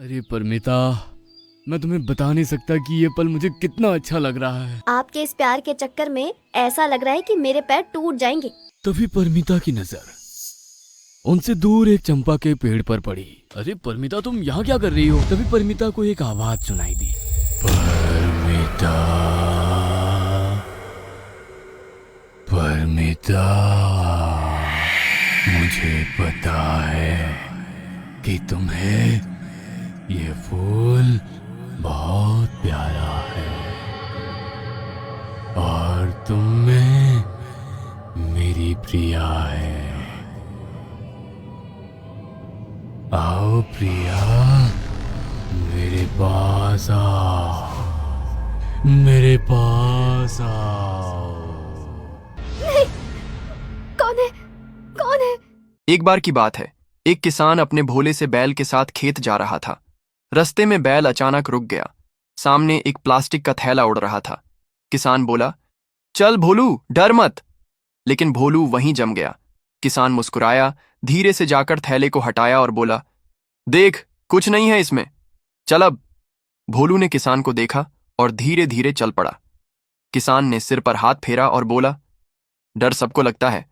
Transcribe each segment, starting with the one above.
अरे परमिता, मैं तुम्हें बता नहीं सकता कि ये पल मुझे कितना अच्छा लग रहा है। आपके इस प्यार के चक्कर में ऐसा लग रहा है कि मेरे पैर टूट जाएंगे। तभी परमिता की नजर उनसे दूर एक चंपा के पेड़ पर पड़ी। अरे परमिता, तुम यहाँ क्या कर रही हो? तभी परमिता को एक आवाज सुनाई दी। परमिता, परमिता, मुझे पता है कि तुम्हें ये फूल बहुत प्यारा है और तुम में मेरी प्रिया है। आओ प्रिया, मेरे पास आओ, मेरे पास आओ। नहीं, कौन है? कौन है? एक बार की बात है, एक किसान अपने भोले से बैल के साथ खेत जा रहा था। रास्ते में बैल अचानक रुक गया। सामने एक प्लास्टिक का थैला उड़ रहा था। किसान बोला, चल भोलू, डर मत। लेकिन भोलू वहीं जम गया। किसान मुस्कुराया, धीरे से जाकर थैले को हटाया और बोला, देख, कुछ नहीं है इसमें, चल अब। भोलू ने किसान को देखा और धीरे धीरे चल पड़ा। किसान ने सिर पर हाथ फेरा और बोला, डर सबको लगता है,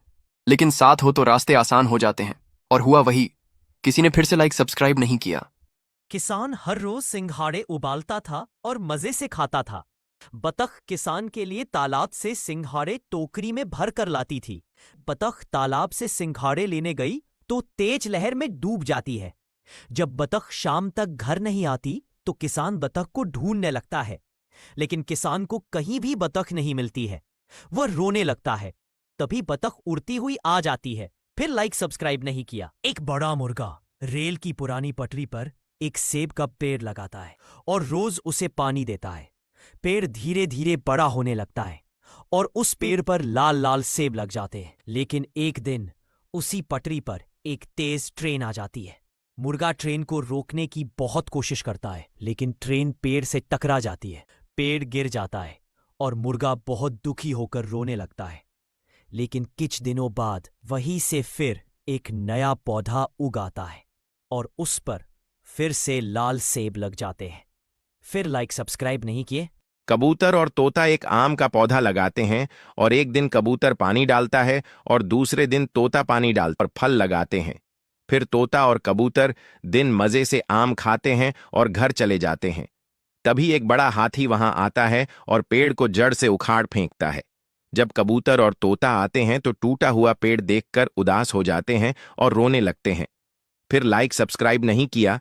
लेकिन साथ हो तो रास्ते आसान हो जाते हैं। और हुआ वही। किसी ने फिर से लाइक सब्सक्राइब नहीं किया। किसान हर रोज सिंघाड़े उबालता था और मजे से खाता था। बतख किसान के लिए तालाब से सिंघाड़े टोकरी में भर कर लाती थी। बतख तालाब से सिंघाड़े लेने गई तो तेज लहर में डूब जाती है। जब बतख शाम तक घर नहीं आती तो किसान बतख को ढूंढने लगता है, लेकिन किसान को कहीं भी बतख नहीं मिलती है। वह रोने लगता है। तभी बतख उड़ती हुई आ जाती है। फिर लाइक सब्सक्राइब नहीं किया। एक बड़ा मुर्गा रेल की पुरानी पटरी पर एक सेब का पेड़ लगाता है और रोज उसे पानी देता है। पेड़ धीरे धीरे बड़ा होने लगता है और उस पेड़ पर लाल लाल सेब लग जाते हैं। लेकिन एक दिन उसी पटरी पर एक तेज ट्रेन आ जाती है। मुर्गा ट्रेन को रोकने की बहुत कोशिश करता है, लेकिन ट्रेन पेड़ से टकरा जाती है। पेड़ गिर जाता है और मुर्गा बहुत दुखी होकर रोने लगता है। लेकिन कुछ दिनों बाद वहीं से फिर एक नया पौधा उगाता है और उस पर फिर से लाल सेब लग जाते हैं। फिर लाइक सब्सक्राइब नहीं किए। कबूतर और तोता एक आम का पौधा लगाते हैं और एक दिन कबूतर पानी डालता है और दूसरे दिन तोता पानी डालकर फल लगाते हैं। फिर तोता और कबूतर दिन मजे से आम खाते हैं और घर चले जाते हैं। तभी एक बड़ा हाथी वहां आता है और पेड़ को जड़ से उखाड़ फेंकता है। जब कबूतर और तोता आते हैं तो टूटा हुआ पेड़ देखकर उदास हो जाते हैं और रोने लगते हैं। फिर लाइक सब्सक्राइब नहीं किया।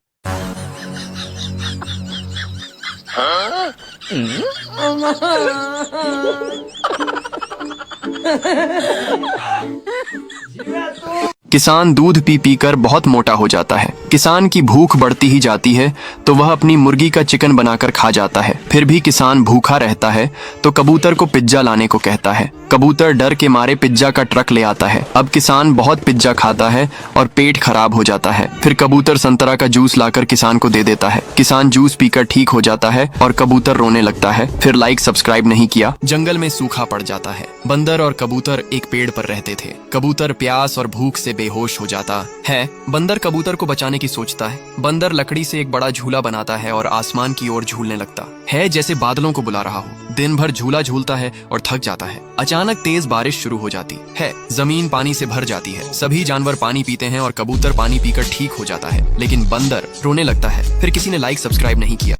किसान दूध पी पीकर बहुत मोटा हो जाता है। किसान की भूख बढ़ती ही जाती है तो वह अपनी मुर्गी का चिकन बनाकर खा जाता है। फिर भी किसान भूखा रहता है तो कबूतर को पिज्जा लाने को कहता है। कबूतर डर के मारे पिज्जा का ट्रक ले आता है। अब किसान बहुत पिज्जा खाता है और पेट खराब हो जाता है। फिर कबूतर संतरा का जूस लाकर किसान को दे देता है। किसान जूस पीकर ठीक हो जाता है और कबूतर रोने लगता है। फिर लाइक सब्सक्राइब नहीं किया। जंगल में सूखा पड़ जाता है। बंदर और कबूतर एक पेड़ पर रहते थे। कबूतर प्यास और भूख से बेहोश हो जाता है। बंदर कबूतर को बचाने की सोचता है। बंदर लकड़ी से एक बड़ा झूला बनाता है और आसमान की ओर झूलने लगता है, जैसे बादलों को बुला रहा हो। दिन भर झूला झूलता है और थक जाता है। अचानक तेज बारिश शुरू हो जाती है। जमीन पानी से भर जाती है। सभी जानवर पानी पीते हैं और कबूतर पानी पीकर ठीक हो जाता है। लेकिन बंदर रोने लगता है। फिर किसी ने लाइक सब्सक्राइब नहीं किया।